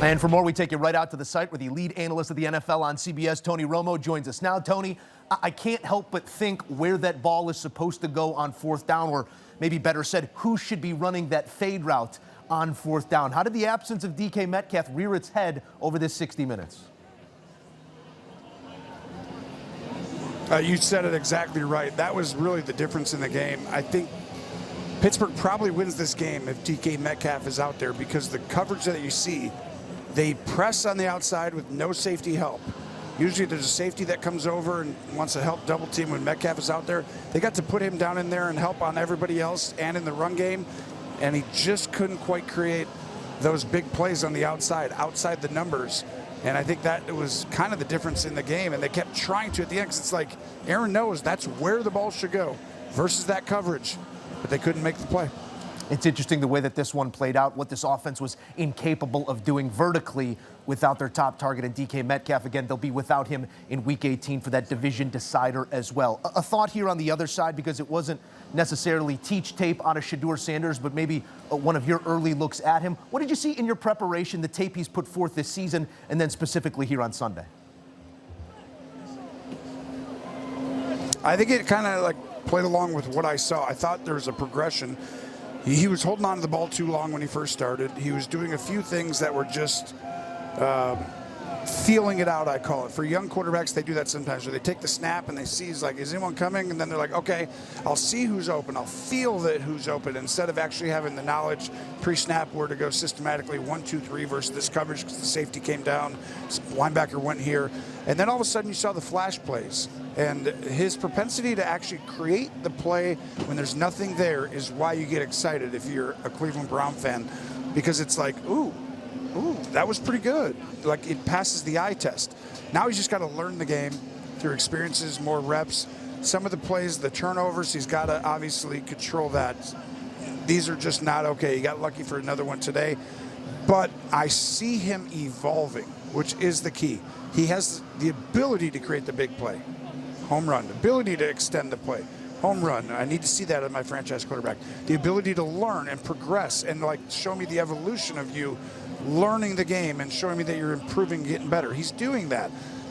And for more, we take you right out to the site where the lead analyst of the NFL on CBS, Tony Romo, joins us now. Tony, I can't help but think where that ball is supposed to go on fourth down, or maybe better said, who should be running that fade route on fourth down. How did the absence of DK Metcalf rear its head over this 60 minutes? You said it exactly right. That was really the difference in the game. I think Pittsburgh probably wins this game if DK Metcalf is out there, because the coverage that you see, they press on the outside with no safety help. Usually there's a safety that comes over and wants to help double team when Metcalf is out there. They got to put him down in there and help on everybody else and in the run game, and he just couldn't quite create those big plays on the outside the numbers. And I think that was kind of the difference in the game, and they kept trying to at the end, because it's like Aaron knows that's where the ball should go versus that coverage, but they couldn't make the play. It's interesting the way that this one played out, what this offense was incapable of doing vertically without their top target and DK Metcalf. Again, they'll be without him in Week 18 for that division decider as well. A thought here on the other side, because it wasn't necessarily teach tape out of Shedeur Sanders, but maybe one of your early looks at him. What did you see in your preparation, the tape he's put forth this season, and then specifically here on Sunday? I think it kind of like played along with what I saw. I thought there was a progression. He was holding on to the ball too long when he first started. He was doing a few things that were just feeling it out, I call it. For young quarterbacks, they do that sometimes, where they take the snap and they see, is anyone coming? And then they're like, okay, I'll see who's open. I'll feel that who's open, instead of actually having the knowledge pre-snap where to go systematically 1, 2, 3 versus this coverage, because the safety came down, linebacker went here. And then all of a sudden you saw the flash plays. And his propensity to actually create the play when there's nothing there is why you get excited if you're a Cleveland Brown fan, because it's like, ooh, that was pretty good. Like, it passes the eye test. Now he's just got to learn the game through experiences, more reps. Some of the plays, the turnovers, he's got to obviously control that. These are just not okay. He got lucky for another one today. But I see him evolving, which is the key. He has the ability to create the big play. Home run, ability to extend the play, home run. I need to see that in my franchise quarterback. The ability to learn and progress and show me the evolution of you learning the game and showing me that you're improving, getting better. He's doing that.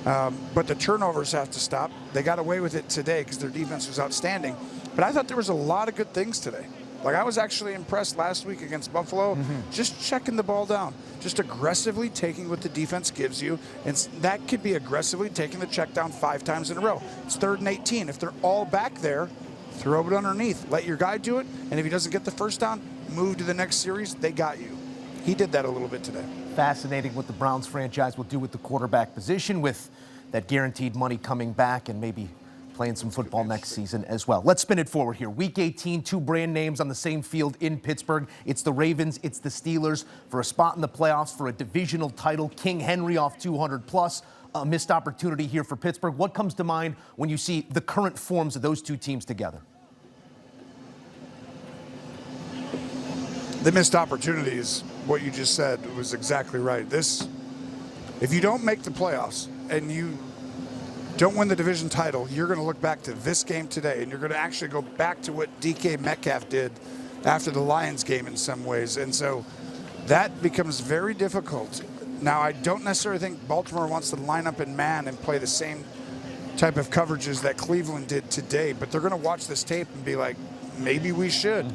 But the turnovers have to stop. They got away with it today because their defense was outstanding. But I thought there was a lot of good things today. I was actually impressed last week against Buffalo, just checking the ball down, just aggressively taking what the defense gives you. And that could be aggressively taking the check down 5 times in a row. It's 3rd and 18. If they're all back there, throw it underneath. Let your guy do it. And if he doesn't get the first down, move to the next series. They got you. He did that a little bit today. Fascinating what the Browns franchise will do with the quarterback position, with that guaranteed money coming back and maybe playing some football next season as well. Let's spin it forward here. Week 18, 2 brand names on the same field in Pittsburgh. It's the Ravens, it's the Steelers for a spot in the playoffs for a divisional title. King Henry off 200 plus. A missed opportunity here for Pittsburgh. What comes to mind when you see the current forms of those two teams together? The missed opportunity is what you just said. It was exactly right. If you don't make the playoffs and you don't win the division title, you're going to look back to this game today, and you're going to actually go back to what DK Metcalf did after the Lions game in some ways. And so that becomes very difficult. Now, I don't necessarily think Baltimore wants to line up in man and play the same type of coverages that Cleveland did today, but they're going to watch this tape and be like, maybe we should.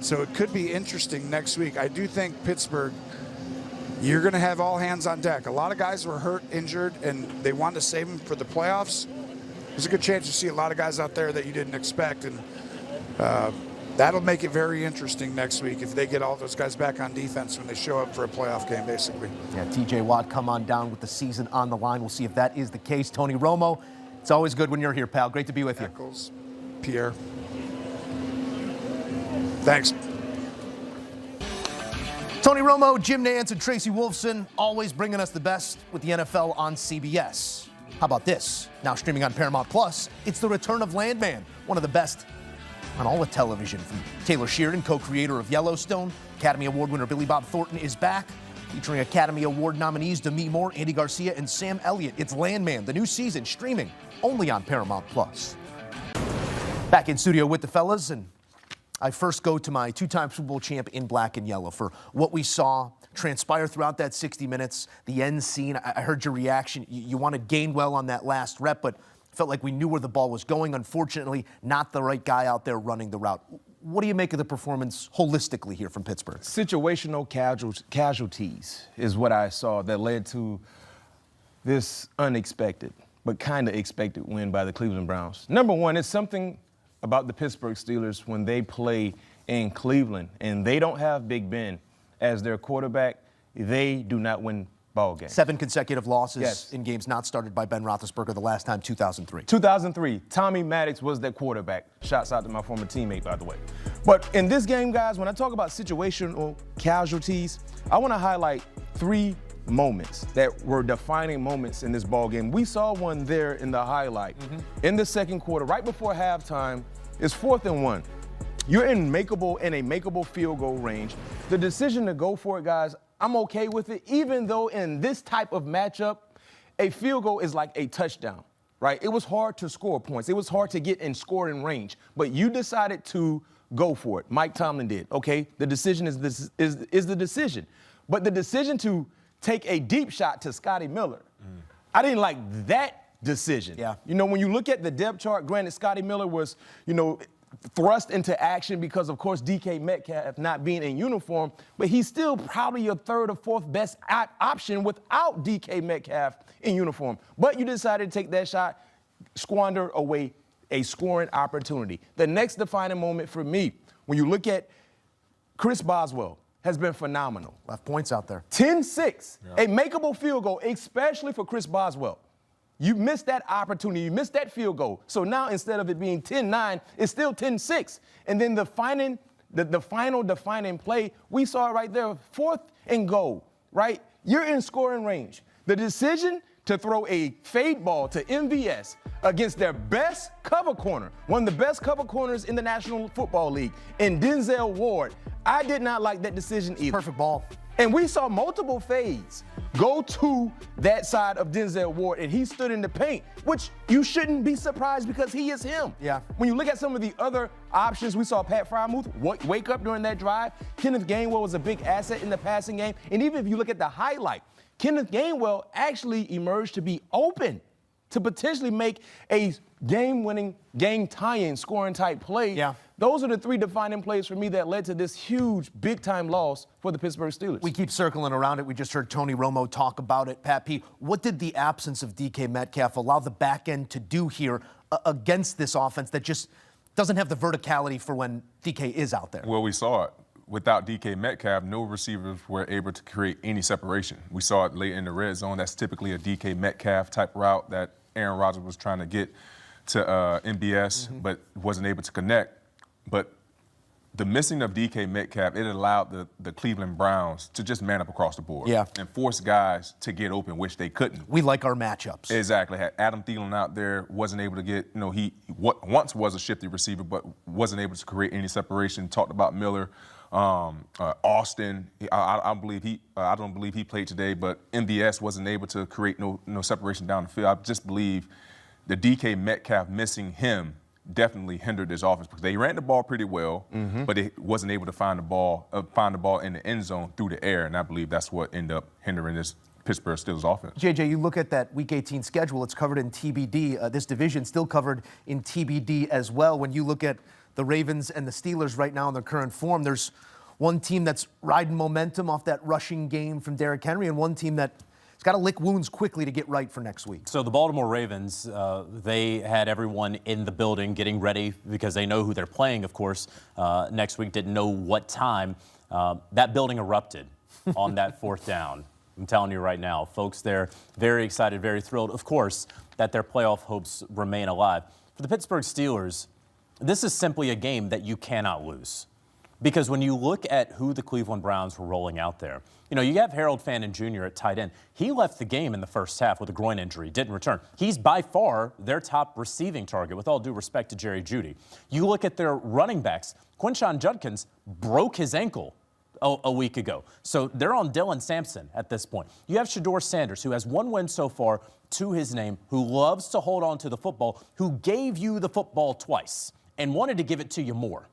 So it could be interesting next week. I do think Pittsburgh, you're going to have all hands on deck. A lot of guys were hurt, injured, and they wanted to save them for the playoffs. There's a good chance you see a lot of guys out there that you didn't expect, and that'll make it very interesting next week if they get all those guys back on defense when they show up for a playoff game, basically. Yeah, TJ Watt come on down with the season on the line. We'll see if that is the case. Tony Romo, it's always good when you're here, pal. Great to be with you. Eccles, Pierre. Thanks. Tony Romo, Jim Nantz, and Tracy Wolfson, always bringing us the best with the NFL on CBS. How about this? Now streaming on Paramount Plus, it's the return of Landman, one of the best on all of television. From Taylor Sheridan, co-creator of Yellowstone, Academy Award winner Billy Bob Thornton is back, featuring Academy Award nominees Demi Moore, Andy Garcia, and Sam Elliott. It's Landman, the new season, streaming only on Paramount Plus. Back in studio with the fellas, and I first go to my 2-time Super Bowl champ in black and yellow for what we saw transpire throughout that 60 minutes? The end scene, I heard your reaction. You wanted Gainwell on that last rep, but felt like we knew where the ball was going. Unfortunately, not the right guy out there running the route. What do you make of the performance holistically here from Pittsburgh? Situational casualties is what I saw that led to this unexpected, but kind of expected win by the Cleveland Browns. Number one, it's something about the Pittsburgh Steelers when they play in Cleveland and they don't have Big Ben as their quarterback, they do not win ball games. 7 consecutive losses Yes. in games not started by Ben Roethlisberger, the last time 2003. 2003, Tommy Maddox was their quarterback. Shouts out to my former teammate, by the way. But in this game, guys, when I talk about situational casualties, I want to highlight 3 moments that were defining moments in this ball game. We saw one there in the highlight. In the second quarter, right before halftime, it's 4th and 1. You're in a makeable field goal range. The decision to go for it, guys, I'm okay with it, even though in this type of matchup, a field goal is like a touchdown, right? It was hard to score points. It was hard to get in scoring range, but you decided to go for it. Mike Tomlin did, okay? The decision is the decision. But the decision to take a deep shot to Scotty Miller, I didn't like that decision. Yeah. You know, when you look at the depth chart, granted, Scotty Miller was, thrust into action because, of course, DK Metcalf not being in uniform, but he's still probably your 3rd or 4th best option without DK Metcalf in uniform. But you decided to take that shot, squander away a scoring opportunity. The next defining moment for me, when you look at Chris Boswell, has been phenomenal. Left points out there. 10-6, a makeable field goal, especially for Chris Boswell. You missed that opportunity. You missed that field goal. So now instead of it being 10-9, it's still 10-6. And then the final defining play, we saw it right there, 4th and goal, right? You're in scoring range. The decision to throw a fade ball to MVS against their best cover corner, one of the best cover corners in the National Football League, in Denzel Ward, I did not like that decision either. Perfect ball. And we saw multiple fades go to that side of Denzel Ward, and he stood in the paint, which you shouldn't be surprised because he is him. Yeah. When you look at some of the other options, we saw Pat Frymouth wake up during that drive. Kenneth Gainwell was a big asset in the passing game. And even if you look at the highlight, Kenneth Gainwell actually emerged to be open to potentially make a game-winning, game-tying, scoring-type play. Yeah. Those are the 3 defining plays for me that led to this huge, big-time loss for the Pittsburgh Steelers. We keep circling around it. We just heard Tony Romo talk about it. Pat P., what did the absence of DK Metcalf allow the back end to do here against this offense that just doesn't have the verticality for when DK is out there? Well, we saw it. Without DK Metcalf, no receivers were able to create any separation. We saw it late in the red zone. That's typically a DK Metcalf type route that Aaron Rodgers was trying to get to MBS, but wasn't able to connect. But the missing of DK Metcalf, it allowed the Cleveland Browns to just man up across the board and force guys to get open, which they couldn't. We like our matchups. Exactly. Had Adam Thielen out there, wasn't able to get, he once was a shifty receiver, but wasn't able to create any separation. Talked about Miller. Austin, I don't believe he played today, but MVS wasn't able to create no separation down the field. I just believe the DK Metcalf missing him definitely hindered this offense because they ran the ball pretty well, but it wasn't able to find the ball in the end zone through the air, and I believe that's what ended up hindering this Pittsburgh Steelers offense. JJ, you look at that Week 18 schedule, it's covered in TBD. This division still covered in TBD as well. When you look at the Ravens and the Steelers right now in their current form, there's one team that's riding momentum off that rushing game from Derrick Henry and one team that's got to lick wounds quickly to get right for next week. So the Baltimore Ravens, they had everyone in the building getting ready because they know who they're playing, of course, next week, didn't know what time. That building erupted on that 4th down. I'm telling you right now, folks there, very excited, very thrilled, of course, that their playoff hopes remain alive. For the Pittsburgh Steelers, this is simply a game that you cannot lose. Because when you look at who the Cleveland Browns were rolling out there, you have Harold Fannin Jr. at tight end. He left the game in the first half with a groin injury, didn't return. He's by far their top receiving target, with all due respect to Jerry Jeudy. You look at their running backs, Quinshon Judkins broke his ankle a week ago. So they're on Dylan Sampson at this point. You have Shedeur Sanders, who has 1 win so far to his name, who loves to hold on to the football, who gave you the football twice and wanted to give it to you more.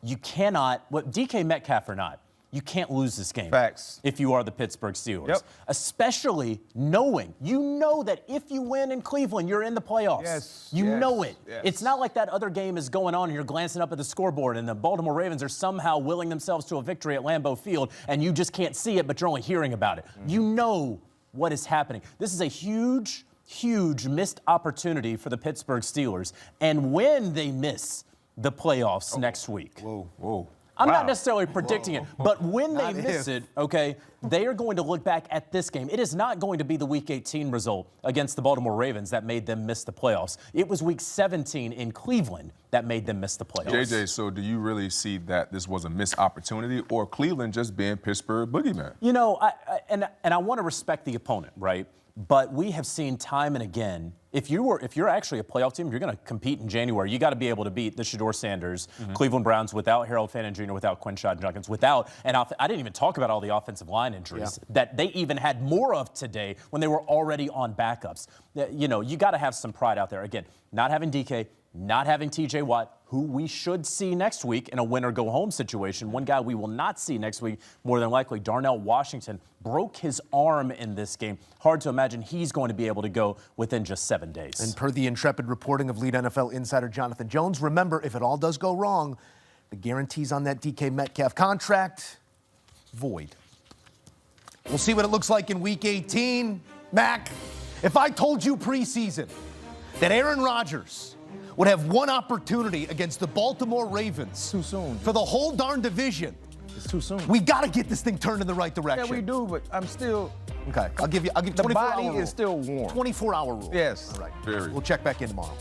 You cannot, DK Metcalf or not, You can't lose this game. Facts. If you are the Pittsburgh Steelers. Yep. Especially knowing, you know that if you win in Cleveland, you're in the playoffs. Yes, You yes, know it. yes. It's not like that other game is going on and you're glancing up at the scoreboard and the Baltimore Ravens are somehow willing themselves to a victory at Lambeau Field and you just can't see it, but you're only hearing about it. You know what is happening. This is a huge missed opportunity for the Pittsburgh Steelers. And when they miss the playoffs next week. Whoa. I'm not necessarily predicting it, but when they miss if. it, okay, they are going to look back at this game. It is not going to be the Week 18 result against the Baltimore Ravens that made them miss the playoffs. It was Week 17 in Cleveland that made them miss the playoffs. JJ, so do you really see that this was a missed opportunity or Cleveland just being Pittsburgh boogeyman? You know, I want to respect the opponent, right? But we have seen time and again, if you're actually a playoff team, you're going to compete in January. You got to be able to beat the Shedeur Sanders, Cleveland Browns without Harold Fannin Jr., without Quinshon Judkins, without, and I didn't even talk about all the offensive line injuries that they even had more of today when they were already on backups. You know, you got to have some pride out there. Again, not having DK, not having TJ Watt, who we should see next week in a win-or-go-home situation. One guy we will not see next week, more than likely, Darnell Washington, broke his arm in this game. Hard to imagine he's going to be able to go within just 7 days. And per the intrepid reporting of lead NFL insider Jonathan Jones, remember, if it all does go wrong, the guarantees on that DK Metcalf contract, void. We'll see what it looks like in Week 18. Mac, if I told you preseason that Aaron Rodgers would have one opportunity against the Baltimore Ravens. Too soon. For the whole darn division. It's too soon. We got to get this thing turned in the right direction. Yeah, we do, but I'm still. Okay, I'll give The 24 body hour is still warm. 24-hour rule. Yes. All right. Very. We'll check back in tomorrow.